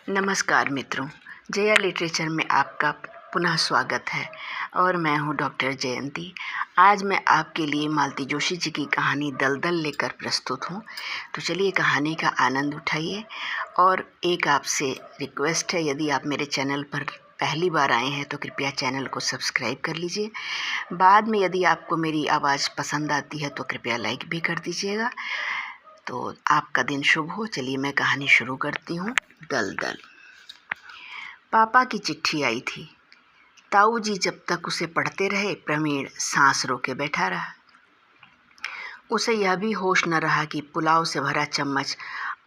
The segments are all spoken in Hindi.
नमस्कार मित्रों, जया लिटरेचर में आपका पुनः स्वागत है और मैं हूं डॉक्टर जयंती। आज मैं आपके लिए मालती जोशी जी की कहानी दलदल लेकर प्रस्तुत हूं। तो चलिए कहानी का आनंद उठाइए। और एक आपसे रिक्वेस्ट है, यदि आप मेरे चैनल पर पहली बार आए हैं तो कृपया चैनल को सब्सक्राइब कर लीजिए। बाद में यदि आपको मेरी आवाज़ पसंद आती है तो कृपया लाइक भी कर दीजिएगा। तो आपका दिन शुभ हो। चलिए मैं कहानी शुरू करती हूँ। दलदल। पापा की चिट्ठी आई थी। ताऊ जी जब तक उसे पढ़ते रहे, प्रवीण सांस रोके बैठा रहा। उसे यह भी होश न रहा कि पुलाव से भरा चम्मच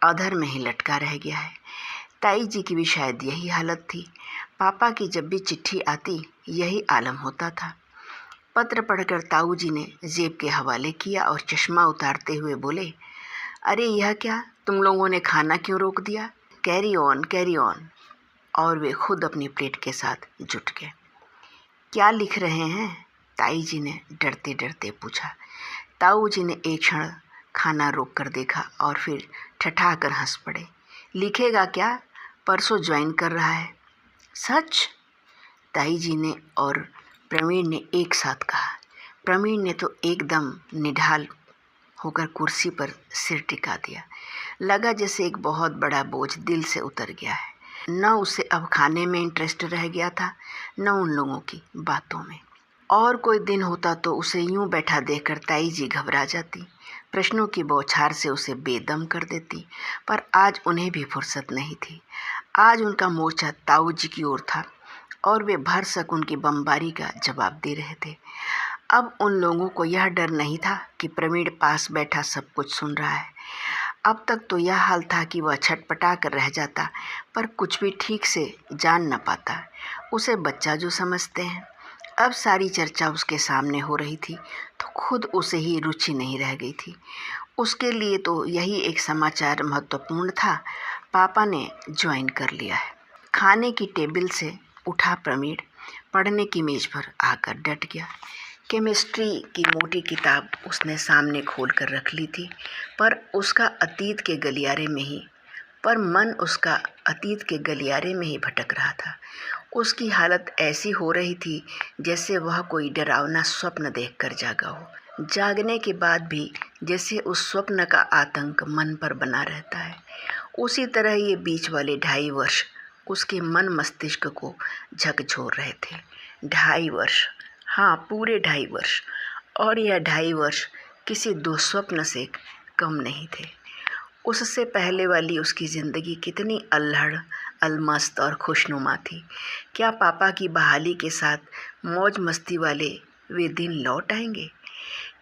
अधर में ही लटका रह गया है। ताई जी की भी शायद यही हालत थी। पापा की जब भी चिट्ठी आती यही आलम होता था। पत्र पढ़कर ताऊ जी ने जेब के हवाले किया और चश्मा उतारते हुए बोले, अरे यह क्या, तुम लोगों ने खाना क्यों रोक दिया? Carry on, carry on. और वे खुद अपनी प्लेट के साथ जुट गए। क्या लिख रहे हैं? ताई जी ने डरते डरते पूछा। ताऊ जी ने एक क्षण खाना रोक कर देखा और फिर ठठाकर हंस पड़े। लिखेगा क्या? परसों ज्वाइन कर रहा है। सच? ताई जी ने और प्रवीण ने एक साथ कहा। प्रवीण ने तो एकदम निढाल होकर कुर्सी पर सिर टिका दिया। लगा जैसे एक बहुत बड़ा बोझ दिल से उतर गया है। न उसे अब खाने में इंटरेस्ट रह गया था, न उन लोगों की बातों में। और कोई दिन होता तो उसे यूं बैठा देखकर ताई जी घबरा जाती, प्रश्नों की बौछार से उसे बेदम कर देती। पर आज उन्हें भी फुर्सत नहीं थी। आज उनका मोर्चा ताऊ जी की ओर था और वे भरसक उनकी बमबारी का जवाब दे रहे थे। अब उन लोगों को यह डर नहीं था कि प्रवीण पास बैठा सब कुछ सुन रहा है। अब तक तो यह हाल था कि वह छटपटा कर रह जाता, पर कुछ भी ठीक से जान न पाता। उसे बच्चा जो समझते हैं। अब सारी चर्चा उसके सामने हो रही थी तो खुद उसे ही रुचि नहीं रह गई थी। उसके लिए तो यही एक समाचार महत्वपूर्ण था। पापा ने ज्वाइन कर लिया है। खाने की टेबल से उठा प्रवीण, पढ़ने की मेज पर आकर डट गया। केमिस्ट्री की मोटी किताब उसने सामने खोल कर रख ली थी, पर मन उसका अतीत के गलियारे में ही भटक रहा था। उसकी हालत ऐसी हो रही थी जैसे वह कोई डरावना स्वप्न देखकर जागा हो। जागने के बाद भी जैसे उस स्वप्न का आतंक मन पर बना रहता है। उसी तरह ये बीच वाले 2.5 वर्ष उसके मन मस्तिष्क को झकझोर रहे थे। 2.5 वर्ष, हाँ पूरे 2.5 वर्ष। और यह 2.5 वर्ष किसी दुस्वप्न से कम नहीं थे। उससे पहले वाली उसकी ज़िंदगी कितनी अल्हड़, अलमस्त और खुशनुमा थी। क्या पापा की बहाली के साथ मौज मस्ती वाले वे दिन लौट आएंगे?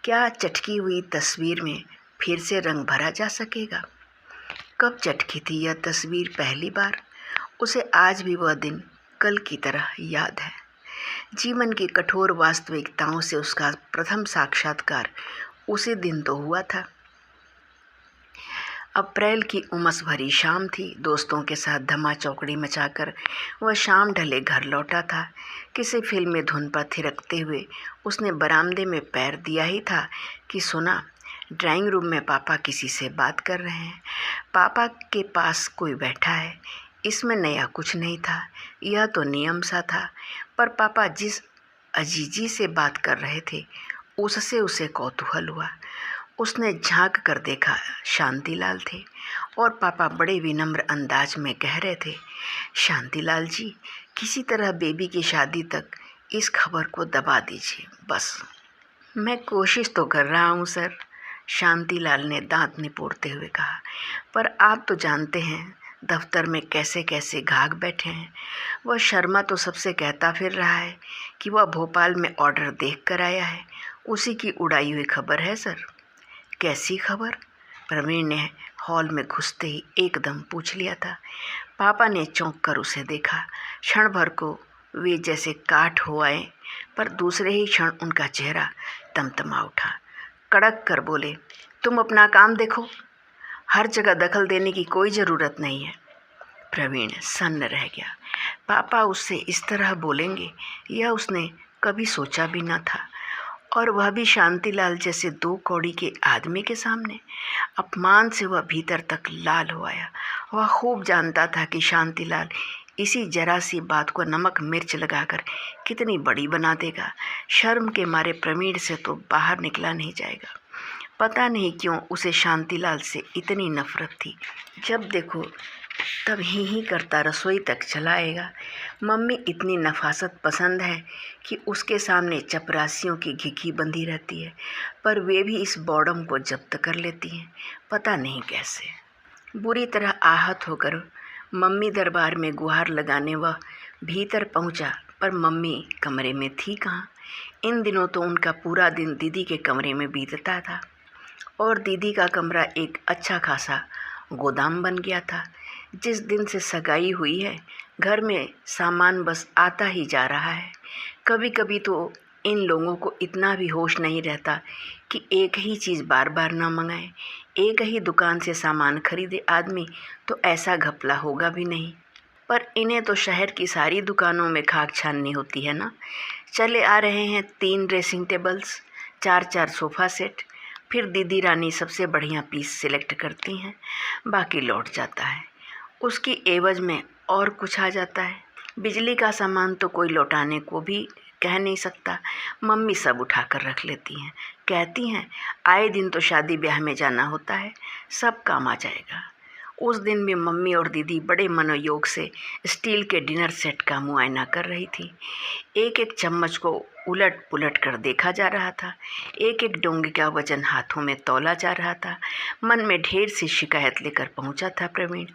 क्या चटकी हुई तस्वीर में फिर से रंग भरा जा सकेगा? कब चटकी थी यह तस्वीर पहली बार? उसे आज भी वह दिन कल की तरह याद है। जीवन की कठोर वास्तविकताओं से उसका प्रथम साक्षात्कार उसी दिन तो हुआ था। अप्रैल की उमस भरी शाम थी। दोस्तों के साथ धमा चौकड़ी मचाकर वह शाम ढले घर लौटा था। किसी फिल्मी धुन पर थिरकते हुए उसने बरामदे में पैर दिया ही था कि सुना, ड्राइंग रूम में पापा किसी से बात कर रहे हैं। पापा के पास कोई बैठा है। इसमें नया कुछ नहीं था, यह तो नियम सा था। पर पापा जिस अजीजी से बात कर रहे थे उससे उसे कौतूहल हुआ। उसने झांक कर देखा, शांतिलाल थे और पापा बड़े विनम्र अंदाज में कह रहे थे, शांतिलाल जी, किसी तरह बेबी की शादी तक इस खबर को दबा दीजिए बस। मैं कोशिश तो कर रहा हूँ सर, शांतिलाल ने दांत निपोड़ते हुए कहा, पर आप तो जानते हैं दफ्तर में कैसे कैसे घाघ बैठे हैं। वह शर्मा तो सबसे कहता फिर रहा है कि वह भोपाल में ऑर्डर देख कर आया है। उसी की उड़ाई हुई खबर है सर। कैसी खबर? प्रवीण ने हॉल में घुसते ही एकदम पूछ लिया था। पापा ने चौंक कर उसे देखा। क्षण भर को वे जैसे काठ हो आए, पर दूसरे ही क्षण उनका चेहरा तमतमा उठा। कड़क कर बोले, तुम अपना काम देखो, हर जगह दखल देने की कोई ज़रूरत नहीं है। प्रवीण सन्न रह गया। पापा उससे इस तरह बोलेंगे यह उसने कभी सोचा भी न था। और वह भी शांतिलाल जैसे 2 कौड़ी के आदमी के सामने। अपमान से वह भीतर तक लाल हो आया। वह खूब जानता था कि शांतिलाल इसी जरा सी बात को नमक मिर्च लगाकर कितनी बड़ी बना देगा। शर्म के मारे प्रवीण से तो बाहर निकला नहीं जाएगा। पता नहीं क्यों उसे शांतिलाल से इतनी नफरत थी। जब देखो तब ही करता रसोई तक चला आएगा। मम्मी इतनी नफासत पसंद है कि उसके सामने चपरासियों की घिघी बंधी रहती है, पर वे भी इस बॉडम को जब्त कर लेती हैं, पता नहीं कैसे। बुरी तरह आहत होकर मम्मी दरबार में गुहार लगाने वह भीतर पहुंचा, पर मम्मी कमरे में थी कहाँ। इन दिनों तो उनका पूरा दिन दीदी के कमरे में बीतता था, और दीदी का कमरा एक अच्छा खासा गोदाम बन गया था। जिस दिन से सगाई हुई है, घर में सामान बस आता ही जा रहा है। कभी कभी तो इन लोगों को इतना भी होश नहीं रहता कि एक ही चीज़ बार बार ना मंगाए। एक ही दुकान से सामान खरीदे आदमी तो ऐसा घपला होगा भी नहीं, पर इन्हें तो शहर की सारी दुकानों में खाक छाननी होती है ना। चले आ रहे हैं 3 ड्रेसिंग टेबल्स, 4 सोफ़ा सेट। फिर दीदी रानी सबसे बढ़िया पीस सिलेक्ट करती हैं, बाकी लौट जाता है। उसकी एवज में और कुछ आ जाता है। बिजली का सामान तो कोई लौटाने को भी कह नहीं सकता। मम्मी सब उठा कर रख लेती हैं, कहती हैं आए दिन तो शादी ब्याह में जाना होता है, सब काम आ जाएगा। उस दिन भी मम्मी और दीदी बड़े मनोयोग से स्टील के डिनर सेट का मुआयना कर रही थी। एक एक चम्मच को उलट पुलट कर देखा जा रहा था। एक एक डोंगे का वजन हाथों में तौला जा रहा था। मन में ढेर सी शिकायत लेकर पहुंचा था प्रवीण,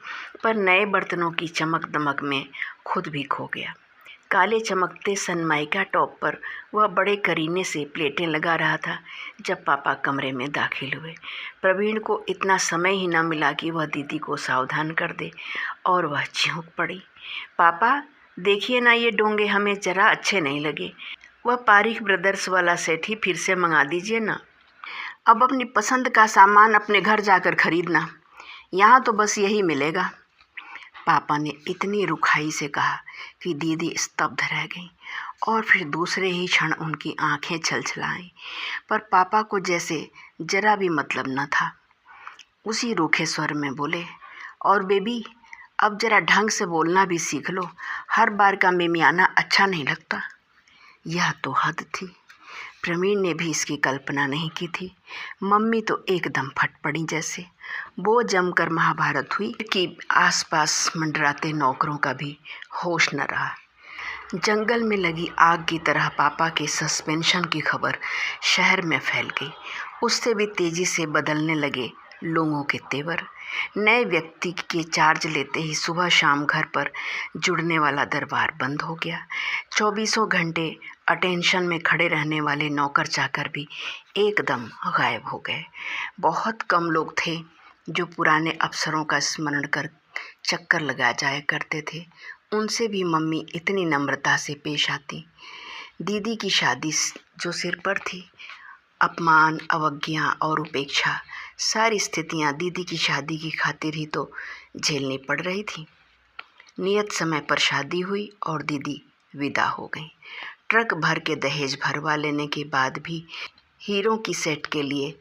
पर नए बर्तनों की चमक दमक में खुद भी खो गया। काले चमकते सनमाइका टॉप पर वह बड़े करीने से प्लेटें लगा रहा था जब पापा कमरे में दाखिल हुए। प्रवीण को इतना समय ही न मिला कि वह दीदी को सावधान कर दे, और वह चौंक पड़ी। पापा देखिए ना, ये डोंगे हमें ज़रा अच्छे नहीं लगे। वह पारिख ब्रदर्स वाला सेट ही फिर से मंगा दीजिए ना। अब अपनी पसंद का सामान अपने घर जाकर खरीदना, यहाँ तो बस यही मिलेगा। पापा ने इतनी रुखाई से कहा कि दीदी स्तब्ध रह गई, और फिर दूसरे ही क्षण उनकी आंखें छलछलाईं। पर पापा को जैसे जरा भी मतलब न था। उसी रूखे स्वर में बोले, और बेबी अब जरा ढंग से बोलना भी सीख लो, हर बार का मिमियाना अच्छा नहीं लगता। यह तो हद थी। प्रवीण ने भी इसकी कल्पना नहीं की थी। मम्मी तो एकदम फट पड़ी जैसे। वो जमकर महाभारत हुई कि आसपास मंडराते नौकरों का भी होश न रहा। जंगल में लगी आग की तरह पापा के सस्पेंशन की खबर शहर में फैल गई। उससे भी तेजी से बदलने लगे लोगों के तेवर। नए व्यक्ति के चार्ज लेते ही सुबह शाम घर पर जुड़ने वाला दरबार बंद हो गया। 24 घंटे अटेंशन में खड़े रहने वाले नौकर चाकर भी एकदम गायब हो गए। बहुत कम लोग थे जो पुराने अफसरों का स्मरण कर चक्कर लगा जाया करते थे। उनसे भी मम्मी इतनी नम्रता से पेश आती। दीदी की शादी जो सिर पर थी, अपमान, अवज्ञा और उपेक्षा, सारी स्थितियां दीदी की शादी की खातिर ही तो झेलनी पड़ रही थी। नियत समय पर शादी हुई और दीदी विदा हो गई। ट्रक भर के दहेज भरवा लेने के बाद भी हीरों की सेट के लिए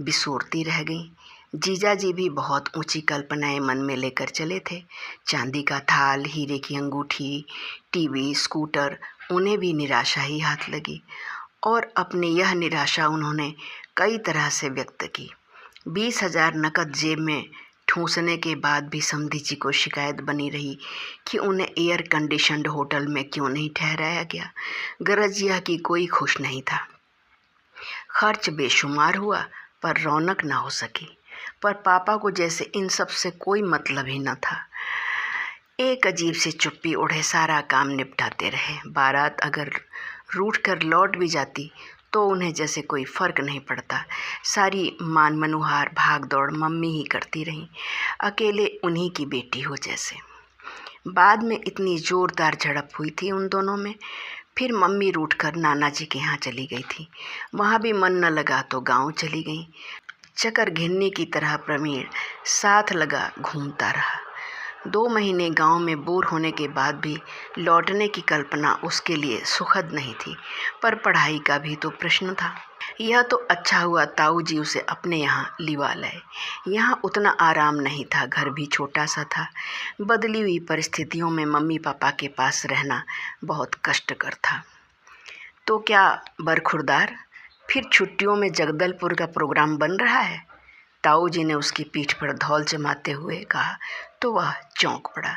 बिसूरती रह गई। जीजा जी भी बहुत ऊंची कल्पनाएं मन में लेकर चले थे। चांदी का थाल, हीरे की अंगूठी, टीवी, स्कूटर, उन्हें भी निराशा ही हाथ लगी, और अपनी यह निराशा उन्होंने कई तरह से व्यक्त की। 20,000 नकद जेब में ठूंसने के बाद भी समधी जी को शिकायत बनी रही कि उन्हें एयर कंडीशन्ड होटल में क्यों नहीं ठहराया गया। गरज यह कि कोई खुश नहीं था। खर्च बेशुमार हुआ पर रौनक ना हो सकी। पर पापा को जैसे इन सब से कोई मतलब ही न था। एक अजीब सी चुप्पी ओढ़े सारा काम निपटाते रहे। बारात अगर रूठ कर लौट भी जाती तो उन्हें जैसे कोई फ़र्क नहीं पड़ता। सारी मान मनुहार भाग दौड़ मम्मी ही करती रहीं, अकेले उन्हीं की बेटी हो जैसे। बाद में इतनी ज़ोरदार झड़प हुई थी उन दोनों में। फिर मम्मी रूठ कर नाना जी के यहाँ चली गई थी। वहाँ भी मन न लगा तो गांव चली गई। चकर घिन्नी की तरह प्रवीण साथ लगा घूमता रहा। 2 महीने गांव में बोर होने के बाद भी लौटने की कल्पना उसके लिए सुखद नहीं थी, पर पढ़ाई का भी तो प्रश्न था। यह तो अच्छा हुआ ताऊ जी उसे अपने यहाँ लिवा लाए। यहाँ उतना आराम नहीं था, घर भी छोटा सा था। बदली हुई परिस्थितियों में मम्मी पापा के पास रहना बहुत कष्टकर था। तो क्या बरखुरदार, फिर छुट्टियों में जगदलपुर का प्रोग्राम बन रहा है? ताऊ जी ने उसकी पीठ पर धौल जमाते हुए कहा तो वह चौंक पड़ा।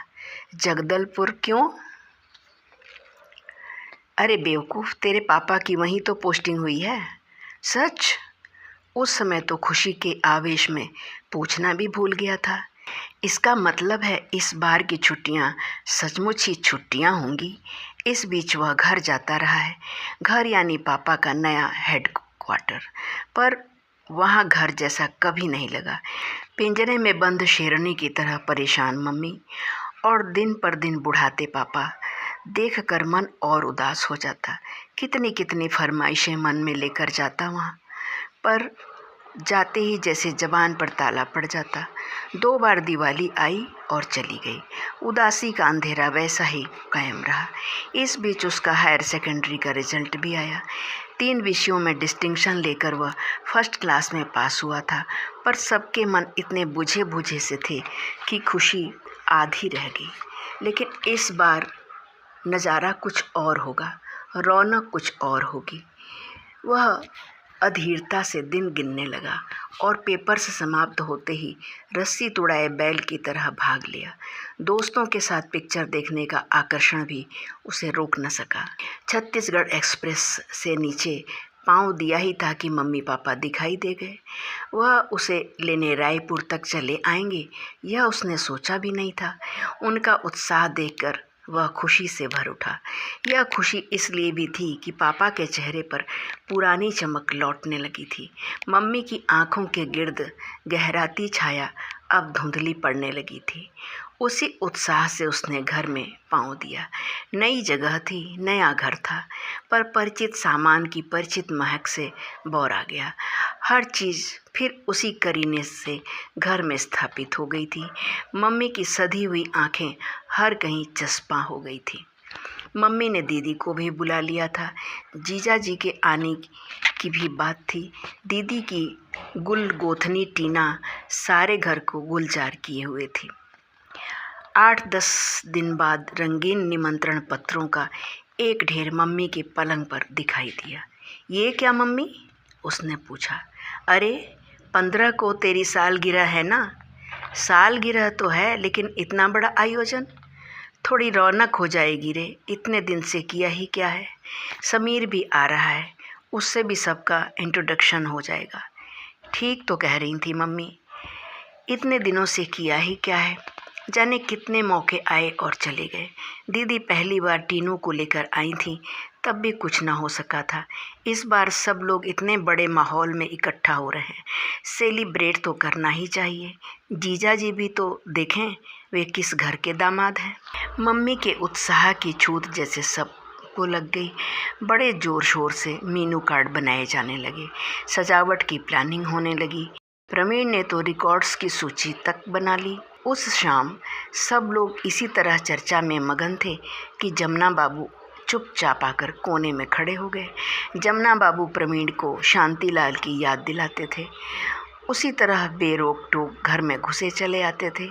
जगदलपुर क्यों? अरे बेवकूफ़, तेरे पापा की वहीं तो पोस्टिंग हुई है। सच? उस समय तो खुशी के आवेश में पूछना भी भूल गया था। इसका मतलब है इस बार की छुट्टियां सचमुच ही छुट्टियां होंगी। इस बीच वह घर जाता रहा है, घर यानी पापा का नया हेडक्वार्टर, पर वहाँ घर जैसा कभी नहीं लगा। पिंजरे में बंद शेरनी की तरह परेशान मम्मी और दिन पर दिन बुढ़ाते पापा देख कर मन और उदास हो जाता। कितनी कितनी फरमाइशें मन में लेकर जाता वहाँ, पर जाते ही जैसे ज़बान पर ताला पड़ जाता। 2 बार दिवाली आई और चली गई। उदासी का अंधेरा वैसा ही कायम रहा। इस बीच उसका हायर सेकेंडरी का रिजल्ट भी आया। 3 विषयों में डिस्टिंक्शन लेकर वह फर्स्ट क्लास में पास हुआ था, पर सबके मन इतने बुझे बुझे से थे कि खुशी आधी रह गई। लेकिन इस बार नज़ारा कुछ और होगा, रौनक कुछ और होगी। वह अधीरता से दिन गिनने लगा और पेपर से समाप्त होते ही रस्सी तुड़ाए बैल की तरह भाग लिया। दोस्तों के साथ पिक्चर देखने का आकर्षण भी उसे रोक न सका। छत्तीसगढ़ एक्सप्रेस से नीचे पाँव दिया ही था कि मम्मी पापा दिखाई दे गए। वह उसे लेने रायपुर तक चले आएंगे, यह उसने सोचा भी नहीं था। उनका उत्साह देखकर वह खुशी से भर उठा। यह खुशी इसलिए भी थी कि पापा के चेहरे पर पुरानी चमक लौटने लगी थी। मम्मी की आंखों के गिर्द गहराती छाया अब धुंधली पड़ने लगी थी। उसी उत्साह से उसने घर में पाँव दिया। नई जगह थी, नया घर था, पर परिचित सामान की परिचित महक से बौरा गया। हर चीज़ फिर उसी करीने से घर में स्थापित हो गई थी। मम्मी की सधी हुई आंखें हर कहीं चस्पा हो गई थी। मम्मी ने दीदी को भी बुला लिया था। जीजा जी के आने की भी बात थी। दीदी की गुल गोथनी टीना सारे घर को गुलजार किए हुए थी। 8-10 दिन बाद रंगीन निमंत्रण पत्रों का एक ढेर मम्मी के पलंग पर दिखाई दिया। ये क्या मम्मी? उसने पूछा। अरे 15 को तेरी सालगिरह है ना? सालगिरह तो है, लेकिन इतना बड़ा आयोजन, थोड़ी रौनक हो जाएगी रे। इतने दिन से किया ही क्या है। समीर भी आ रहा है, उससे भी सबका इंट्रोडक्शन हो जाएगा। ठीक तो कह रही थी मम्मी, इतने दिनों से किया ही क्या है। जाने कितने मौके आए और चले गए। दीदी पहली बार टीनू को लेकर आई थी, तब भी कुछ ना हो सका था। इस बार सब लोग इतने बड़े माहौल में इकट्ठा हो रहे हैं, सेलिब्रेट तो करना ही चाहिए। जीजा जी भी तो देखें, वे किस घर के दामाद हैं। मम्मी के उत्साह की छूत जैसे सबको लग गई। बड़े ज़ोर शोर से मीनू कार्ड बनाए जाने लगे, सजावट की प्लानिंग होने लगी। प्रवीण ने तो रिकॉर्ड्स की सूची तक बना ली। उस शाम सब लोग इसी तरह चर्चा में मगन थे कि जमुना बाबू चुपचाप आकर कोने में खड़े हो गए। जमुना बाबू प्रवीण को शांतिलाल की याद दिलाते थे, उसी तरह बेरोक टोक घर में घुसे चले आते थे।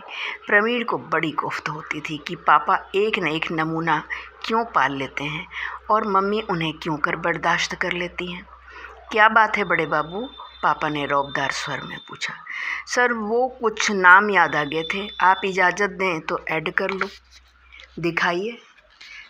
प्रवीण को बड़ी कोफ्त होती थी कि पापा एक न एक नमूना क्यों पाल लेते हैं और मम्मी उन्हें क्यों कर बर्दाश्त कर लेती हैं। क्या बात है बड़े बाबू? पापा ने रौबदार स्वर में पूछा। सर, वो कुछ नाम याद आ गए थे, आप इजाज़त दें तो ऐड कर लो। दिखाइए।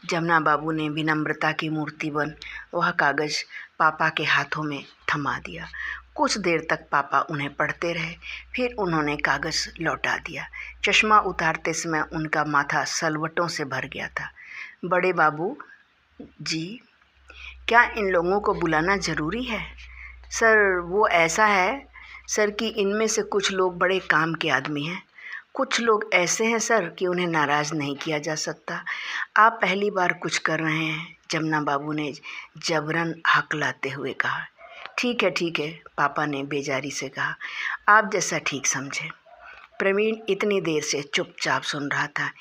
जमुना बाबू ने विनम्रता की मूर्ति बन वह कागज़ पापा के हाथों में थमा दिया। कुछ देर तक पापा उन्हें पढ़ते रहे, फिर उन्होंने कागज़ लौटा दिया। चश्मा उतारते समय उनका माथा सलवटों से भर गया था। बड़े बाबू जी, क्या इन लोगों को बुलाना ज़रूरी है? सर, वो ऐसा है सर कि इनमें से कुछ लोग बड़े काम के आदमी हैं, कुछ लोग ऐसे हैं सर कि उन्हें नाराज़ नहीं किया जा सकता। आप पहली बार कुछ कर रहे हैं, जमुना बाबू ने जबरन हकलाते हुए कहा। ठीक है, पापा ने बेजारी से कहा, आप जैसा ठीक समझे। प्रवीण इतनी देर से चुपचाप सुन रहा था।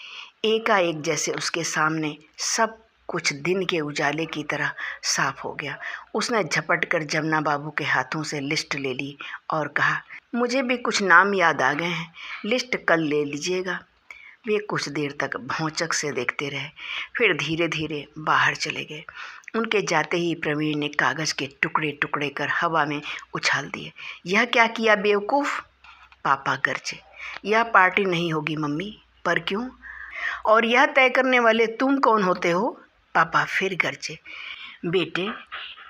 एकाएक जैसे उसके सामने सब कुछ दिन के उजाले की तरह साफ हो गया। उसने झपट कर जमुना बाबू के हाथों से लिस्ट ले ली और कहा, मुझे भी कुछ नाम याद आ गए हैं, लिस्ट कल ले लीजिएगा। वे कुछ देर तक भौचक से देखते रहे, फिर धीरे धीरे बाहर चले गए। उनके जाते ही प्रवीण ने कागज़ के टुकड़े टुकड़े कर हवा में उछाल दिए। यह क्या किया बेवकूफ़? पापा गरजे। यह पार्टी नहीं होगी मम्मी। पर क्यों? और यह तय करने वाले तुम कौन होते हो? पापा फिर गरजे। बेटे,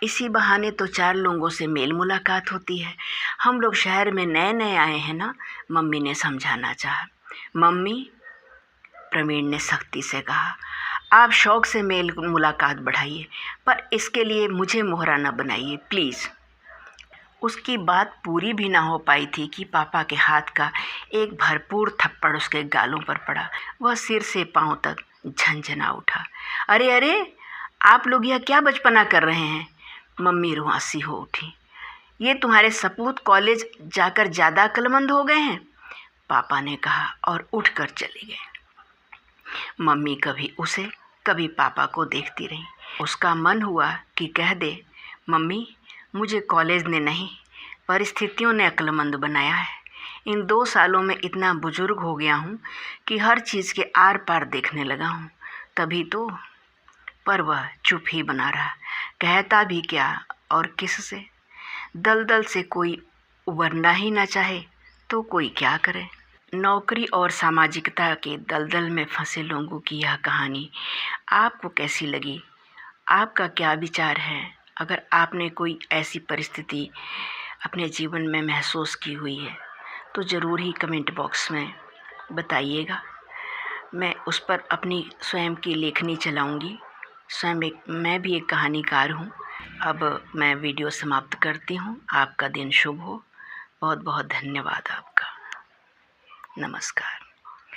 इसी बहाने तो 4 लोगों से मेल मुलाकात होती है। हम लोग शहर में नए नए आए हैं ना, मम्मी ने समझाना चाहा। मम्मी, प्रवीण ने सख्ती से कहा, आप शौक़ से मेल मुलाकात बढ़ाइए, पर इसके लिए मुझे मोहरा न बनाइए प्लीज़। उसकी बात पूरी भी ना हो पाई थी कि पापा के हाथ का एक भरपूर थप्पड़ उसके गालों पर पड़ा। वह सिर से पांव तक झंझना उठा। अरे अरे, आप लोग यह क्या बचपना कर रहे हैं? मम्मी रुआंसी हो उठी। ये तुम्हारे सपूत कॉलेज जाकर ज़्यादा अक्लमंद हो गए हैं, पापा ने कहा और उठकर चले गए। मम्मी कभी उसे कभी पापा को देखती रही। उसका मन हुआ कि कह दे, मम्मी, मुझे कॉलेज ने नहीं, परिस्थितियों ने अक्लमंद बनाया है। इन 2 सालों में इतना बुजुर्ग हो गया हूँ कि हर चीज़ के आर पार देखने लगा हूँ, तभी तो। पर वह चुप ही बना रहा। कहता भी क्या और किससे? दलदल से कोई उबरना ही ना चाहे तो कोई क्या करे? नौकरी और सामाजिकता के दलदल में फंसे लोगों की यह कहानी आपको कैसी लगी? आपका क्या विचार है? अगर आपने कोई ऐसी परिस्थिति अपने जीवन में महसूस की हुई है तो ज़रूर ही कमेंट बॉक्स में बताइएगा। मैं उस पर अपनी स्वयं की लेखनी चलाऊंगी। मैं भी एक कहानीकार हूँ। अब मैं वीडियो समाप्त करती हूँ। आपका दिन शुभ हो। बहुत बहुत धन्यवाद आपका। नमस्कार।